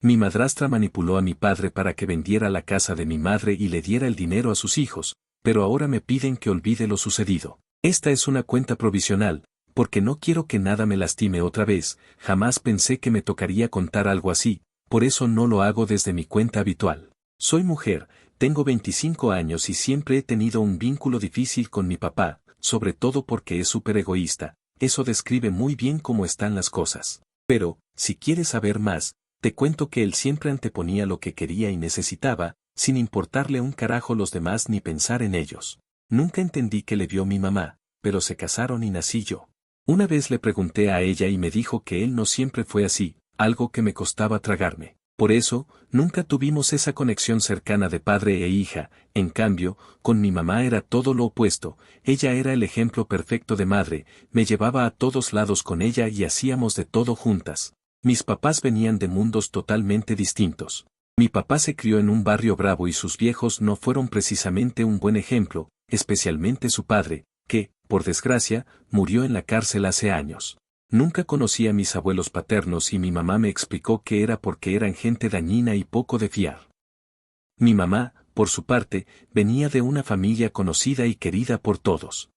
Mi madrastra manipuló a mi padre para que vendiera la casa de mi madre y le diera el dinero a sus hijos, pero ahora me piden que olvide lo sucedido. Esta es una cuenta provisional, porque no quiero que nada me lastime otra vez, jamás pensé que me tocaría contar algo así, por eso no lo hago desde mi cuenta habitual. Soy mujer, tengo 25 años y siempre he tenido un vínculo difícil con mi papá, sobre todo porque es súper egoísta, eso describe muy bien cómo están las cosas. Pero, si quieres saber más, te cuento que él siempre anteponía lo que quería y necesitaba, sin importarle un carajo los demás ni pensar en ellos. Nunca entendí que le vio mi mamá, pero se casaron y nací yo. Una vez le pregunté a ella y me dijo que él no siempre fue así, algo que me costaba tragarme. Por eso, nunca tuvimos esa conexión cercana de padre e hija, en cambio, con mi mamá era todo lo opuesto, ella era el ejemplo perfecto de madre, me llevaba a todos lados con ella y hacíamos de todo juntas. Mis papás venían de mundos totalmente distintos. Mi papá se crió en un barrio bravo y sus viejos no fueron precisamente un buen ejemplo, especialmente su padre, que, por desgracia, murió en la cárcel hace años. Nunca conocí a mis abuelos paternos y mi mamá me explicó que era porque eran gente dañina y poco de fiar. Mi mamá, por su parte, venía de una familia conocida y querida por todos.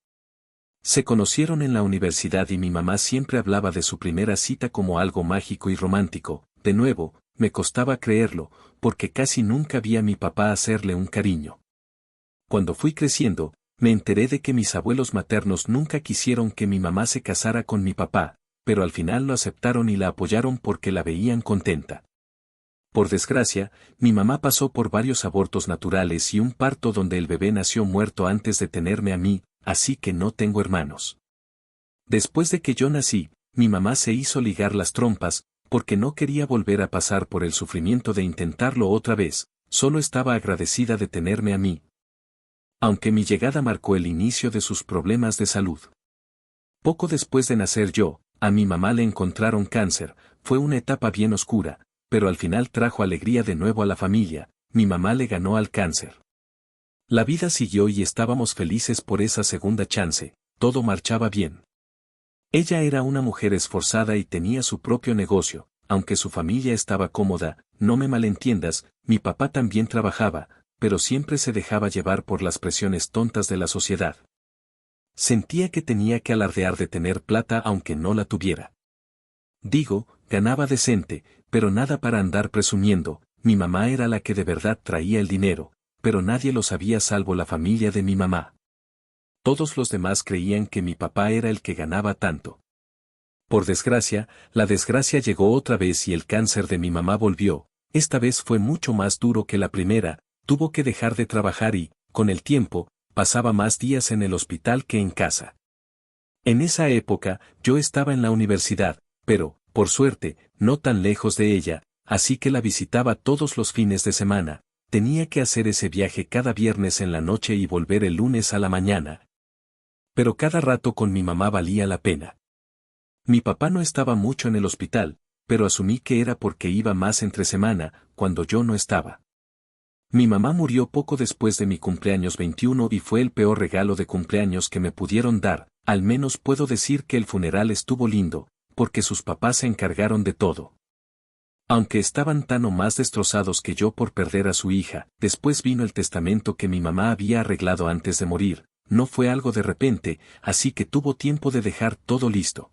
Se conocieron en la universidad y mi mamá siempre hablaba de su primera cita como algo mágico y romántico. De nuevo, me costaba creerlo, porque casi nunca vi a mi papá hacerle un cariño. Cuando fui creciendo, me enteré de que mis abuelos maternos nunca quisieron que mi mamá se casara con mi papá, pero al final lo aceptaron y la apoyaron porque la veían contenta. Por desgracia, mi mamá pasó por varios abortos naturales y un parto donde el bebé nació muerto antes de tenerme a mí, así que no tengo hermanos. Después de que yo nací, mi mamá se hizo ligar las trompas, porque no quería volver a pasar por el sufrimiento de intentarlo otra vez, solo estaba agradecida de tenerme a mí. Aunque mi llegada marcó el inicio de sus problemas de salud. Poco después de nacer yo, a mi mamá le encontraron cáncer, fue una etapa bien oscura, pero al final trajo alegría de nuevo a la familia, mi mamá le ganó al cáncer. La vida siguió y estábamos felices por esa segunda chance, todo marchaba bien. Ella era una mujer esforzada y tenía su propio negocio, aunque su familia estaba cómoda, no me malentiendas, mi papá también trabajaba, pero siempre se dejaba llevar por las presiones tontas de la sociedad. Sentía que tenía que alardear de tener plata aunque no la tuviera. Digo, ganaba decente, pero nada para andar presumiendo, mi mamá era la que de verdad traía el dinero, pero nadie lo sabía salvo la familia de mi mamá. Todos los demás creían que mi papá era el que ganaba tanto. Por desgracia, la desgracia llegó otra vez y el cáncer de mi mamá volvió, esta vez fue mucho más duro que la primera, tuvo que dejar de trabajar y, con el tiempo, pasaba más días en el hospital que en casa. En esa época, yo estaba en la universidad, pero, por suerte, no tan lejos de ella, así que la visitaba todos los fines de semana, tenía que hacer ese viaje cada viernes en la noche y volver el lunes a la mañana. Pero cada rato con mi mamá valía la pena. Mi papá no estaba mucho en el hospital, pero asumí que era porque iba más entre semana, cuando yo no estaba. Mi mamá murió poco después de mi cumpleaños 21 y fue el peor regalo de cumpleaños que me pudieron dar, al menos puedo decir que el funeral estuvo lindo, porque sus papás se encargaron de todo. Aunque estaban tan o más destrozados que yo por perder a su hija, después vino el testamento que mi mamá había arreglado antes de morir, no fue algo de repente, así que tuvo tiempo de dejar todo listo.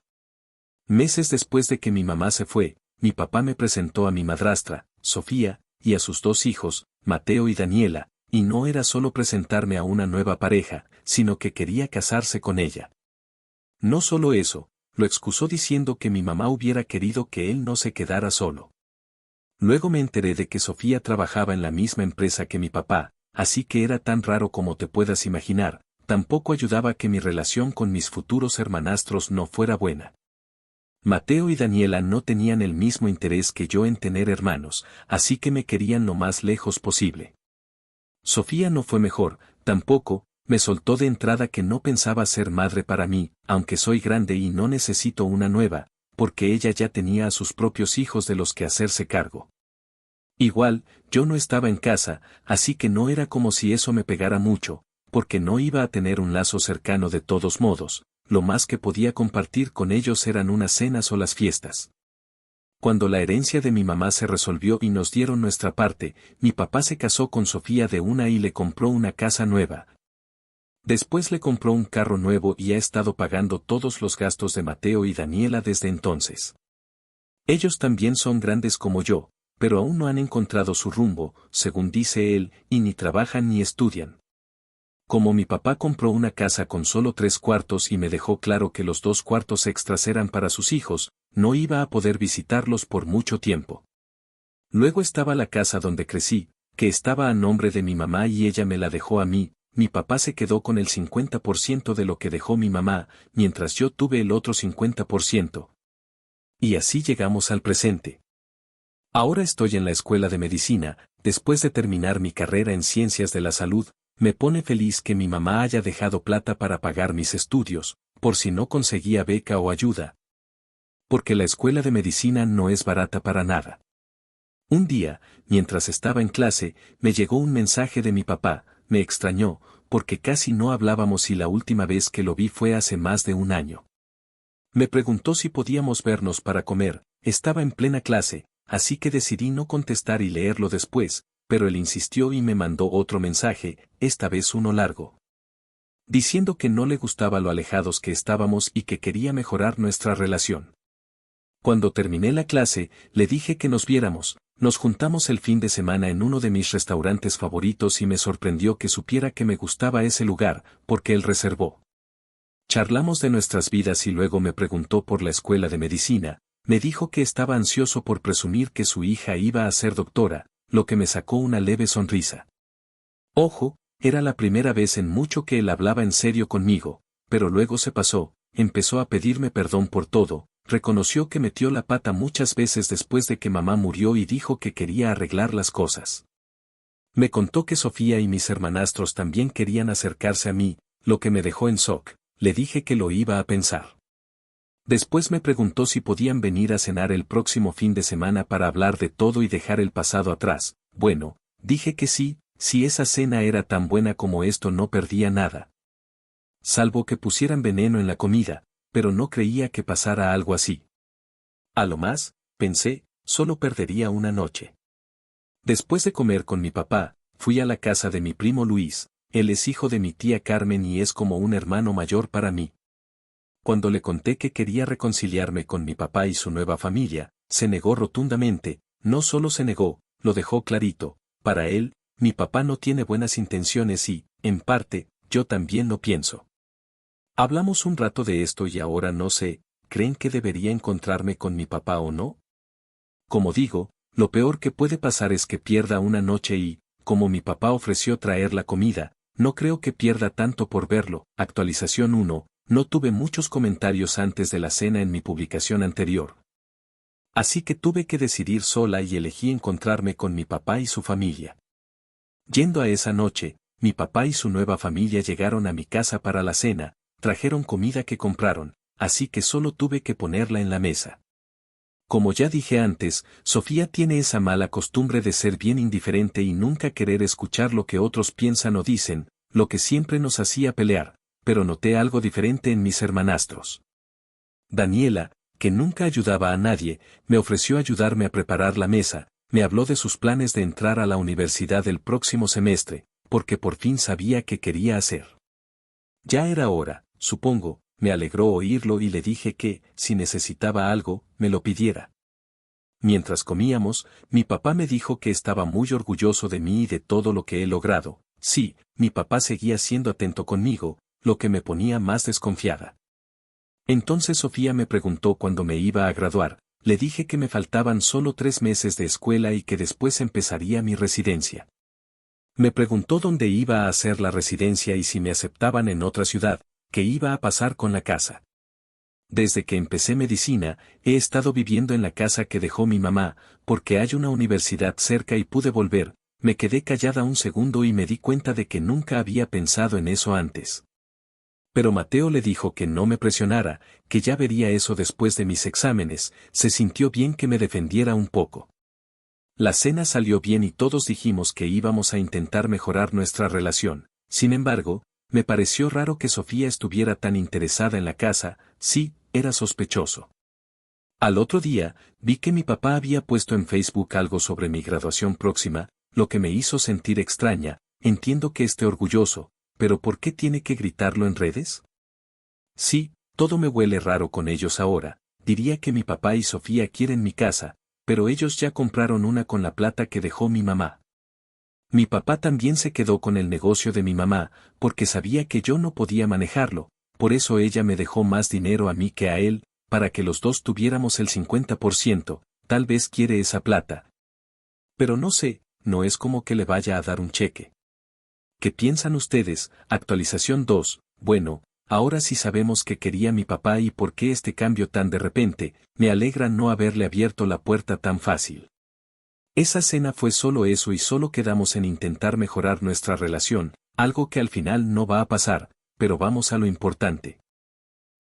Meses después de que mi mamá se fue, mi papá me presentó a mi madrastra, Sofía, y a sus dos hijos, Mateo y Daniela, y no era solo presentarme a una nueva pareja, sino que quería casarse con ella. No solo eso, lo excusó diciendo que mi mamá hubiera querido que él no se quedara solo. Luego me enteré de que Sofía trabajaba en la misma empresa que mi papá, así que era tan raro como te puedas imaginar, tampoco ayudaba que mi relación con mis futuros hermanastros no fuera buena. Mateo y Daniela no tenían el mismo interés que yo en tener hermanos, así que me querían lo más lejos posible. Sofía no fue mejor, tampoco, me soltó de entrada que no pensaba ser madre para mí, aunque soy grande y no necesito una nueva, porque ella ya tenía a sus propios hijos de los que hacerse cargo. Igual, yo no estaba en casa, así que no era como si eso me pegara mucho, porque no iba a tener un lazo cercano de todos modos. Lo más que podía compartir con ellos eran unas cenas o las fiestas. Cuando la herencia de mi mamá se resolvió y nos dieron nuestra parte, mi papá se casó con Sofía de una y le compró una casa nueva. Después le compró un carro nuevo y ha estado pagando todos los gastos de Mateo y Daniela desde entonces. Ellos también son grandes como yo, pero aún no han encontrado su rumbo, según dice él, y ni trabajan ni estudian. Como mi papá compró una casa con solo 3 cuartos y me dejó claro que los 2 cuartos extras eran para sus hijos, no iba a poder visitarlos por mucho tiempo. Luego estaba la casa donde crecí, que estaba a nombre de mi mamá y ella me la dejó a mí. Mi papá se quedó con el 50% de lo que dejó mi mamá, mientras yo tuve el otro 50%. Y así llegamos al presente. Ahora estoy en la escuela de medicina, después de terminar mi carrera en ciencias de la salud, me pone feliz que mi mamá haya dejado plata para pagar mis estudios, por si no conseguía beca o ayuda. Porque la escuela de medicina no es barata para nada. Un día, mientras estaba en clase, me llegó un mensaje de mi papá. Me extrañó, porque casi no hablábamos y la última vez que lo vi fue hace más de un año. Me preguntó si podíamos vernos para comer, estaba en plena clase, así que decidí no contestar y leerlo después, pero él insistió y me mandó otro mensaje, esta vez uno largo. Diciendo que no le gustaba lo alejados que estábamos y que quería mejorar nuestra relación. Cuando terminé la clase, le dije que nos viéramos. Nos juntamos el fin de semana en uno de mis restaurantes favoritos y me sorprendió que supiera que me gustaba ese lugar, porque él reservó. Charlamos de nuestras vidas y luego me preguntó por la escuela de medicina, me dijo que estaba ansioso por presumir que su hija iba a ser doctora, lo que me sacó una leve sonrisa. Ojo, era la primera vez en mucho que él hablaba en serio conmigo, pero luego se pasó, empezó a pedirme perdón por todo. Reconoció que metió la pata muchas veces después de que mamá murió y dijo que quería arreglar las cosas. Me contó que Sofía y mis hermanastros también querían acercarse a mí, lo que me dejó en shock. Le dije que lo iba a pensar. Después me preguntó si podían venir a cenar el próximo fin de semana para hablar de todo y dejar el pasado atrás. Bueno, dije que sí, si esa cena era tan buena como esto no perdía nada. Salvo que pusieran veneno en la comida, pero no creía que pasara algo así. A lo más, pensé, solo perdería una noche. Después de comer con mi papá, fui a la casa de mi primo Luis. Él es hijo de mi tía Carmen y es como un hermano mayor para mí. Cuando le conté que quería reconciliarme con mi papá y su nueva familia, se negó rotundamente. No solo se negó, lo dejó clarito. Para él, mi papá no tiene buenas intenciones y, en parte, yo también lo pienso. Hablamos un rato de esto y ahora no sé, ¿creen que debería encontrarme con mi papá o no? Como digo, lo peor que puede pasar es que pierda una noche y, como mi papá ofreció traer la comida, no creo que pierda tanto por verlo. Actualización 1, no tuve muchos comentarios antes de la cena en mi publicación anterior. Así que tuve que decidir sola y elegí encontrarme con mi papá y su familia. Yendo a esa noche, mi papá y su nueva familia llegaron a mi casa para la cena. Trajeron comida que compraron, así que solo tuve que ponerla en la mesa. Como ya dije antes, Sofía tiene esa mala costumbre de ser bien indiferente y nunca querer escuchar lo que otros piensan o dicen, lo que siempre nos hacía pelear, pero noté algo diferente en mis hermanastros. Daniela, que nunca ayudaba a nadie, me ofreció ayudarme a preparar la mesa, me habló de sus planes de entrar a la universidad el próximo semestre, porque por fin sabía qué quería hacer. Ya era hora. Supongo, me alegró oírlo y le dije que, si necesitaba algo, me lo pidiera. Mientras comíamos, mi papá me dijo que estaba muy orgulloso de mí y de todo lo que he logrado. Sí, mi papá seguía siendo atento conmigo, lo que me ponía más desconfiada. Entonces Sofía me preguntó cuándo me iba a graduar, le dije que me faltaban solo 3 meses de escuela y que después empezaría mi residencia. Me preguntó dónde iba a hacer la residencia y si me aceptaban en otra ciudad. ¿Qué iba a pasar con la casa? Desde que empecé medicina, he estado viviendo en la casa que dejó mi mamá, porque hay una universidad cerca y pude volver. Me quedé callada un segundo y me di cuenta de que nunca había pensado en eso antes. Pero Mateo le dijo que no me presionara, que ya vería eso después de mis exámenes. Se sintió bien que me defendiera un poco. La cena salió bien y todos dijimos que íbamos a intentar mejorar nuestra relación. Sin embargo, me pareció raro que Sofía estuviera tan interesada en la casa. Sí, era sospechoso. Al otro día, vi que mi papá había puesto en Facebook algo sobre mi graduación próxima, lo que me hizo sentir extraña. Entiendo que esté orgulloso, pero ¿por qué tiene que gritarlo en redes? Sí, todo me huele raro con ellos ahora. Diría que mi papá y Sofía quieren mi casa, pero ellos ya compraron una con la plata que dejó mi mamá. Mi papá también se quedó con el negocio de mi mamá, porque sabía que yo no podía manejarlo, por eso ella me dejó más dinero a mí que a él, para que los dos tuviéramos el 50%, tal vez quiere esa plata. Pero no sé, no es como que le vaya a dar un cheque. ¿Qué piensan ustedes? Actualización 2. Bueno, ahora sí sabemos qué quería mi papá y por qué este cambio tan de repente. Me alegra no haberle abierto la puerta tan fácil. Esa cena fue solo eso y solo quedamos en intentar mejorar nuestra relación, algo que al final no va a pasar, pero vamos a lo importante.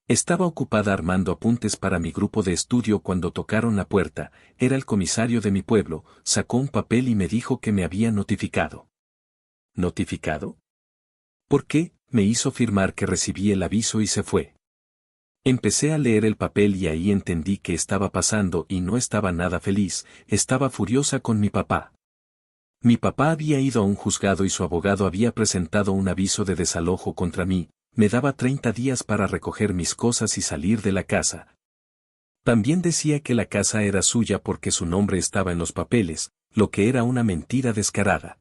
Estaba ocupada armando apuntes para mi grupo de estudio cuando tocaron la puerta. Era el comisario de mi pueblo, sacó un papel y me dijo que me había notificado. ¿Notificado? ¿Por qué? Me hizo firmar que recibí el aviso y se fue. Empecé a leer el papel y ahí entendí qué estaba pasando y no estaba nada feliz, estaba furiosa con mi papá. Mi papá había ido a un juzgado y su abogado había presentado un aviso de desalojo contra mí, me daba 30 días para recoger mis cosas y salir de la casa. También decía que la casa era suya porque su nombre estaba en los papeles, lo que era una mentira descarada.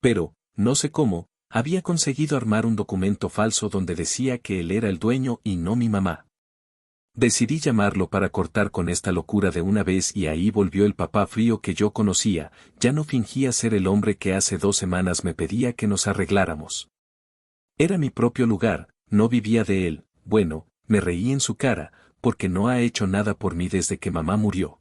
Pero, no sé cómo, había conseguido armar un documento falso donde decía que él era el dueño y no mi mamá. Decidí llamarlo para cortar con esta locura de una vez y ahí volvió el papá frío que yo conocía, ya no fingía ser el hombre que hace 2 semanas me pedía que nos arregláramos. Era mi propio lugar, no vivía de él, bueno, me reí en su cara, porque no ha hecho nada por mí desde que mamá murió.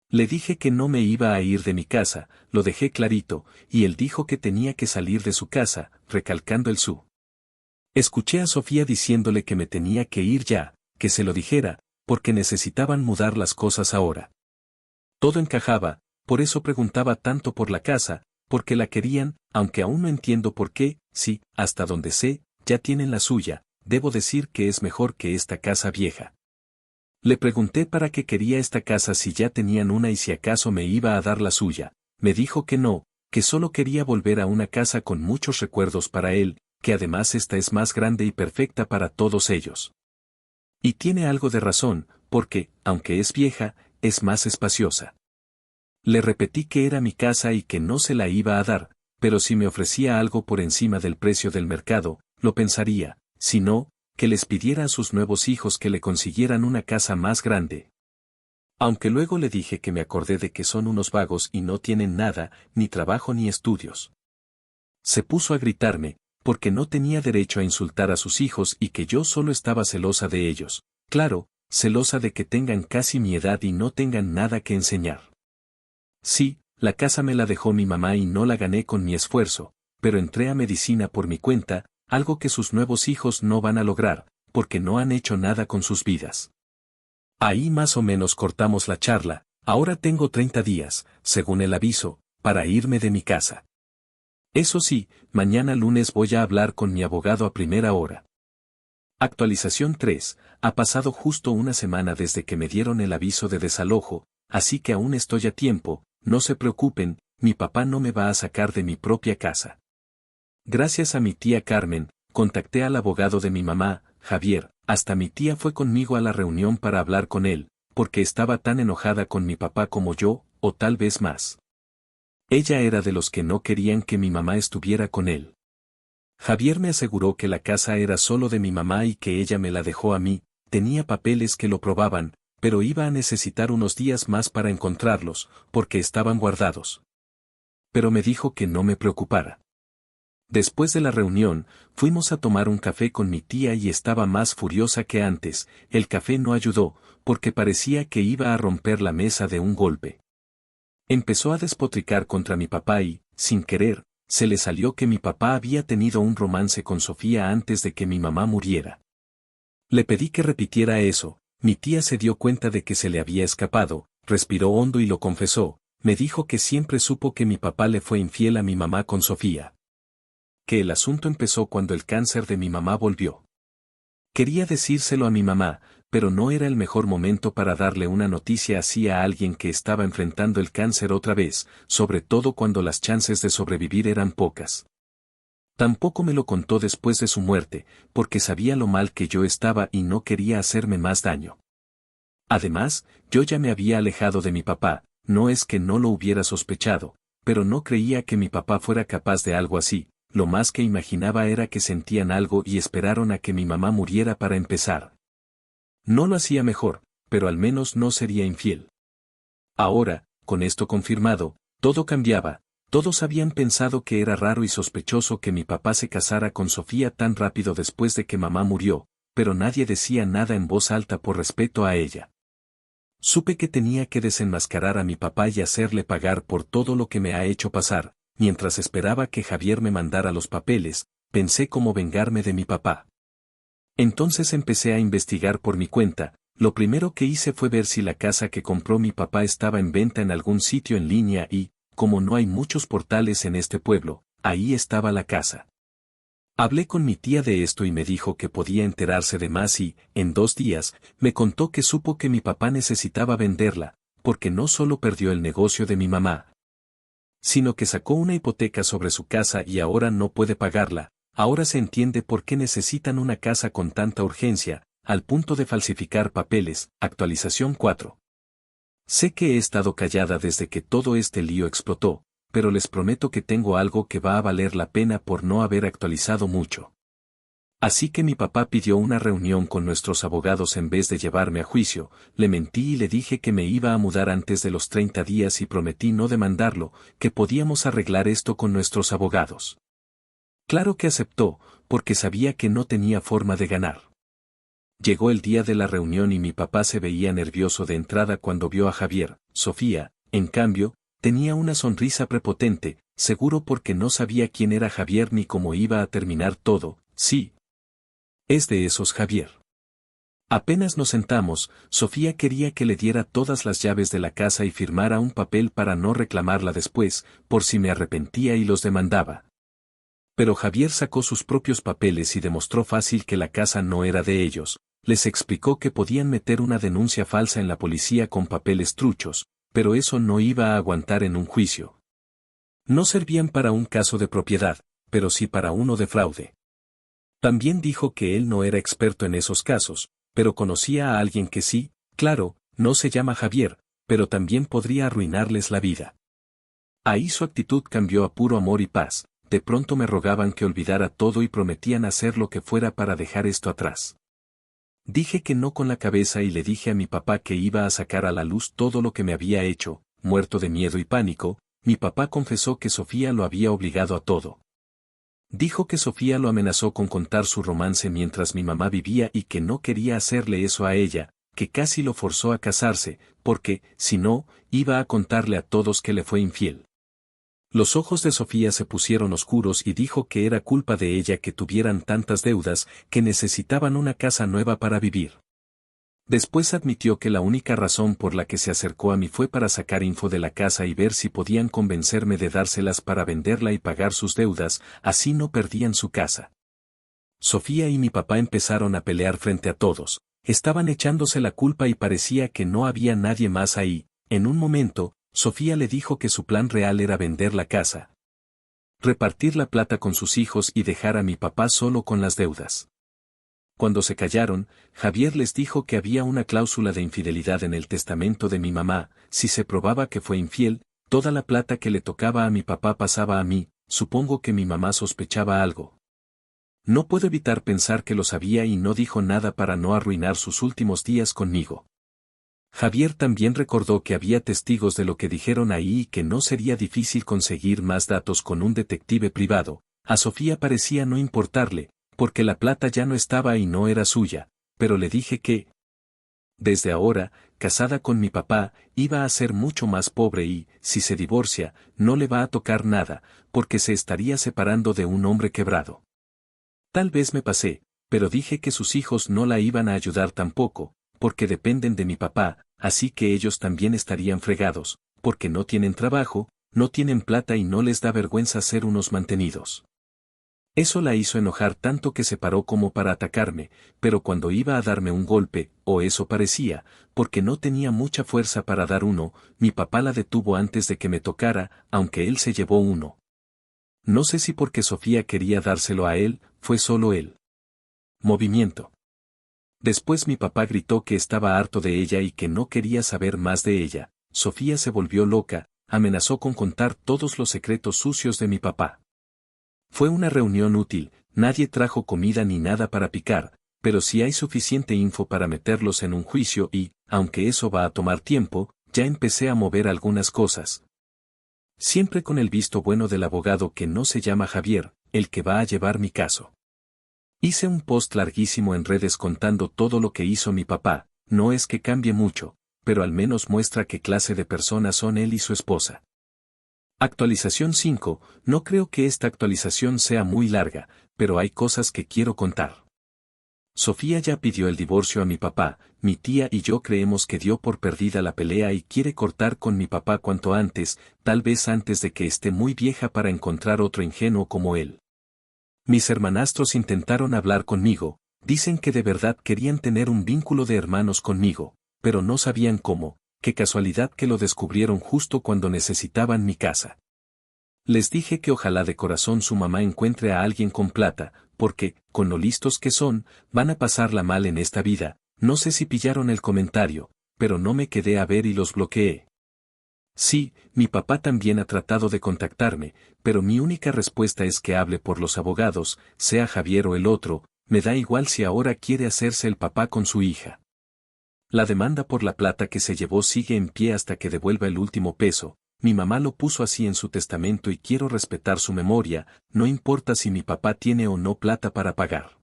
Le dije que no me iba a ir de mi casa, lo dejé clarito, y él dijo que tenía que salir de su casa, recalcando el su. Escuché a Sofía diciéndole que me tenía que ir ya, que se lo dijera, porque necesitaban mudar las cosas ahora. Todo encajaba, por eso preguntaba tanto por la casa, porque la querían, aunque aún no entiendo por qué, sí, hasta donde sé, ya tienen la suya, debo decir que es mejor que esta casa vieja. Le pregunté para qué quería esta casa si ya tenían una y si acaso me iba a dar la suya. Me dijo que no, que solo quería volver a una casa con muchos recuerdos para él, que además esta es más grande y perfecta para todos ellos. Y tiene algo de razón, porque, aunque es vieja, es más espaciosa. Le repetí que era mi casa y que no se la iba a dar, pero si me ofrecía algo por encima del precio del mercado, lo pensaría, si no, que les pidiera a sus nuevos hijos que le consiguieran una casa más grande. Aunque luego le dije que me acordé de que son unos vagos y no tienen nada, ni trabajo ni estudios. Se puso a gritarme, porque no tenía derecho a insultar a sus hijos y que yo solo estaba celosa de ellos, claro, celosa de que tengan casi mi edad y no tengan nada que enseñar. Sí, la casa me la dejó mi mamá y no la gané con mi esfuerzo, pero entré a medicina por mi cuenta, algo que sus nuevos hijos no van a lograr, porque no han hecho nada con sus vidas. Ahí más o menos cortamos la charla, ahora tengo 30 días, según el aviso, para irme de mi casa. Eso sí, mañana lunes voy a hablar con mi abogado a primera hora. Actualización 3, ha pasado justo una semana desde que me dieron el aviso de desalojo, así que aún estoy a tiempo, no se preocupen, mi papá no me va a sacar de mi propia casa. Gracias a mi tía Carmen, contacté al abogado de mi mamá, Javier, hasta mi tía fue conmigo a la reunión para hablar con él, porque estaba tan enojada con mi papá como yo, o tal vez más. Ella era de los que no querían que mi mamá estuviera con él. Javier me aseguró que la casa era solo de mi mamá y que ella me la dejó a mí, tenía papeles que lo probaban, pero iba a necesitar unos días más para encontrarlos, porque estaban guardados. Pero me dijo que no me preocupara. Después de la reunión, fuimos a tomar un café con mi tía y estaba más furiosa que antes, el café no ayudó, porque parecía que iba a romper la mesa de un golpe. Empezó a despotricar contra mi papá y, sin querer, se le salió que mi papá había tenido un romance con Sofía antes de que mi mamá muriera. Le pedí que repitiera eso, mi tía se dio cuenta de que se le había escapado, respiró hondo y lo confesó, me dijo que siempre supo que mi papá le fue infiel a mi mamá con Sofía. Que el asunto empezó cuando el cáncer de mi mamá volvió. Quería decírselo a mi mamá, pero no era el mejor momento para darle una noticia así a alguien que estaba enfrentando el cáncer otra vez, sobre todo cuando las chances de sobrevivir eran pocas. Tampoco me lo contó después de su muerte, porque sabía lo mal que yo estaba y no quería hacerme más daño. Además, yo ya me había alejado de mi papá, no es que no lo hubiera sospechado, pero no creía que mi papá fuera capaz de algo así, lo más que imaginaba era que sentían algo y esperaron a que mi mamá muriera para empezar. No lo hacía mejor, pero al menos no sería infiel. Ahora, con esto confirmado, todo cambiaba. Todos habían pensado que era raro y sospechoso que mi papá se casara con Sofía tan rápido después de que mamá murió, pero nadie decía nada en voz alta por respeto a ella. Supe que tenía que desenmascarar a mi papá y hacerle pagar por todo lo que me ha hecho pasar. Mientras esperaba que Javier me mandara los papeles, pensé cómo vengarme de mi papá. Entonces empecé a investigar por mi cuenta. Lo primero que hice fue ver si la casa que compró mi papá estaba en venta en algún sitio en línea y, como no hay muchos portales en este pueblo, ahí estaba la casa. Hablé con mi tía de esto y me dijo que podía enterarse de más y, en 2 días, me contó que supo que mi papá necesitaba venderla, porque no solo perdió el negocio de mi mamá, sino que sacó una hipoteca sobre su casa y ahora no puede pagarla. Ahora se entiende por qué necesitan una casa con tanta urgencia, al punto de falsificar papeles. Actualización 4. Sé que he estado callada desde que todo este lío explotó, pero les prometo que tengo algo que va a valer la pena por no haber actualizado mucho. Así que mi papá pidió una reunión con nuestros abogados en vez de llevarme a juicio. Le mentí y le dije que me iba a mudar antes de los 30 días y prometí no demandarlo, que podíamos arreglar esto con nuestros abogados. Claro que aceptó, porque sabía que no tenía forma de ganar. Llegó el día de la reunión y mi papá se veía nervioso de entrada cuando vio a Javier. Sofía, en cambio, tenía una sonrisa prepotente, seguro porque no sabía quién era Javier ni cómo iba a terminar todo. Sí. Es de esos Javier. Apenas nos sentamos, Sofía quería que le diera todas las llaves de la casa y firmara un papel para no reclamarla después, por si me arrepentía y los demandaba. Pero Javier sacó sus propios papeles y demostró fácil que la casa no era de ellos. Les explicó que podían meter una denuncia falsa en la policía con papeles truchos, pero eso no iba a aguantar en un juicio. No servían para un caso de propiedad, pero sí para uno de fraude. También dijo que él no era experto en esos casos, pero conocía a alguien que sí. Claro, no se llama Javier, pero también podría arruinarles la vida. Ahí su actitud cambió a puro amor y paz. De pronto me rogaban que olvidara todo y prometían hacer lo que fuera para dejar esto atrás. Dije que no con la cabeza y le dije a mi papá que iba a sacar a la luz todo lo que me había hecho. Muerto de miedo y pánico, mi papá confesó que Sofía lo había obligado a todo. Dijo que Sofía lo amenazó con contar su romance mientras mi mamá vivía y que no quería hacerle eso a ella, que casi lo forzó a casarse, porque, si no, iba a contarle a todos que le fue infiel. Los ojos de Sofía se pusieron oscuros y dijo que era culpa de ella que tuvieran tantas deudas, que necesitaban una casa nueva para vivir. Después admitió que la única razón por la que se acercó a mí fue para sacar info de la casa y ver si podían convencerme de dárselas para venderla y pagar sus deudas, así no perdían su casa. Sofía y mi papá empezaron a pelear frente a todos, estaban echándose la culpa y parecía que no había nadie más ahí. En un momento, Sofía le dijo que su plan real era vender la casa, repartir la plata con sus hijos y dejar a mi papá solo con las deudas. Cuando se callaron, Javier les dijo que había una cláusula de infidelidad en el testamento de mi mamá. Si se probaba que fue infiel, toda la plata que le tocaba a mi papá pasaba a mí. Supongo que mi mamá sospechaba algo. No puedo evitar pensar que lo sabía y no dijo nada para no arruinar sus últimos días conmigo. Javier también recordó que había testigos de lo que dijeron ahí y que no sería difícil conseguir más datos con un detective privado. A Sofía parecía no importarle, porque la plata ya no estaba y no era suya, pero le dije que, desde ahora, casada con mi papá, iba a ser mucho más pobre y, si se divorcia, no le va a tocar nada, porque se estaría separando de un hombre quebrado. Tal vez me pasé, pero dije que sus hijos no la iban a ayudar tampoco, porque dependen de mi papá, así que ellos también estarían fregados, porque no tienen trabajo, no tienen plata y no les da vergüenza ser unos mantenidos. Eso la hizo enojar tanto que se paró como para atacarme, pero cuando iba a darme un golpe, o eso parecía, porque no tenía mucha fuerza para dar uno, mi papá la detuvo antes de que me tocara, aunque él se llevó uno. No sé si porque Sofía quería dárselo a él, fue solo él. Movimiento. Después mi papá gritó que estaba harto de ella y que no quería saber más de ella. Sofía se volvió loca, amenazó con contar todos los secretos sucios de mi papá. Fue una reunión útil, nadie trajo comida ni nada para picar, pero si hay suficiente info para meterlos en un juicio y, aunque eso va a tomar tiempo, ya empecé a mover algunas cosas. Siempre con el visto bueno del abogado que no se llama Javier, el que va a llevar mi caso. Hice un post larguísimo en redes contando todo lo que hizo mi papá, no es que cambie mucho, pero al menos muestra qué clase de personas son él y su esposa. Actualización 5, no creo que esta actualización sea muy larga, pero hay cosas que quiero contar. Sofía ya pidió el divorcio a mi papá, mi tía y yo creemos que dio por perdida la pelea y quiere cortar con mi papá cuanto antes, tal vez antes de que esté muy vieja para encontrar otro ingenuo como él. Mis hermanastros intentaron hablar conmigo, dicen que de verdad querían tener un vínculo de hermanos conmigo, pero no sabían cómo. Qué casualidad que lo descubrieron justo cuando necesitaban mi casa. Les dije que ojalá de corazón su mamá encuentre a alguien con plata, porque, con lo listos que son, van a pasarla mal en esta vida. No sé si pillaron el comentario, pero no me quedé a ver y los bloqueé. Sí, mi papá también ha tratado de contactarme, pero mi única respuesta es que hable por los abogados, sea Javier o el otro, me da igual si ahora quiere hacerse el papá con su hija. La demanda por la plata que se llevó sigue en pie hasta que devuelva el último peso. Mi mamá lo puso así en su testamento y quiero respetar su memoria, no importa si mi papá tiene o no plata para pagar.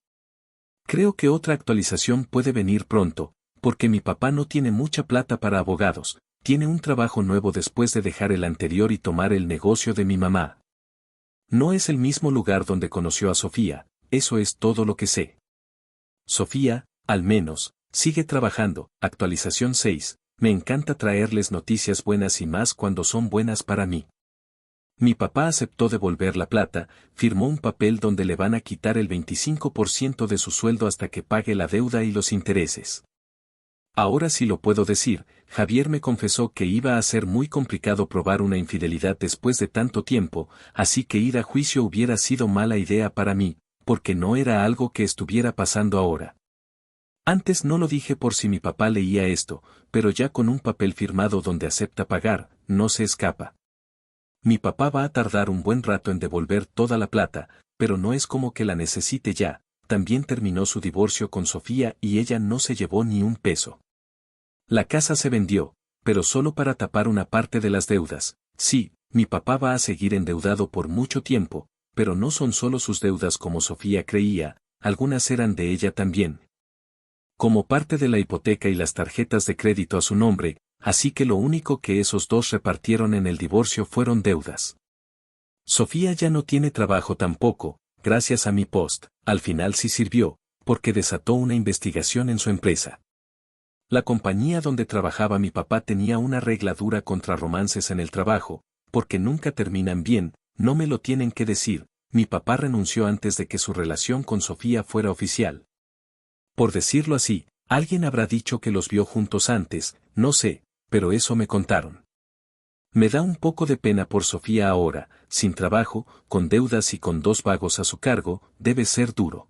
Creo que otra actualización puede venir pronto, porque mi papá no tiene mucha plata para abogados, tiene un trabajo nuevo después de dejar el anterior y tomar el negocio de mi mamá. No es el mismo lugar donde conoció a Sofía, eso es todo lo que sé. Sofía, al menos, sigue trabajando. Actualización 6. Me encanta traerles noticias buenas y más cuando son buenas para mí. Mi papá aceptó devolver la plata, firmó un papel donde le van a quitar el 25% de su sueldo hasta que pague la deuda y los intereses. Ahora sí lo puedo decir, Javier me confesó que iba a ser muy complicado probar una infidelidad después de tanto tiempo, así que ir a juicio hubiera sido mala idea para mí, porque no era algo que estuviera pasando ahora. Antes no lo dije por si mi papá leía esto, pero ya con un papel firmado donde acepta pagar, no se escapa. Mi papá va a tardar un buen rato en devolver toda la plata, pero no es como que la necesite ya, también terminó su divorcio con Sofía y ella no se llevó ni un peso. La casa se vendió, pero solo para tapar una parte de las deudas. Sí, mi papá va a seguir endeudado por mucho tiempo, pero no son solo sus deudas como Sofía creía, algunas eran de ella también. Como parte de la hipoteca y las tarjetas de crédito a su nombre, así que lo único que esos dos repartieron en el divorcio fueron deudas. Sofía ya no tiene trabajo tampoco, gracias a mi post, al final sí sirvió, porque desató una investigación en su empresa. La compañía donde trabajaba mi papá tenía una regla dura contra romances en el trabajo, porque nunca terminan bien, no me lo tienen que decir, mi papá renunció antes de que su relación con Sofía fuera oficial. Por decirlo así, alguien habrá dicho que los vio juntos antes, no sé, pero eso me contaron. Me da un poco de pena por Sofía ahora, sin trabajo, con deudas y con dos vagos a su cargo, debe ser duro.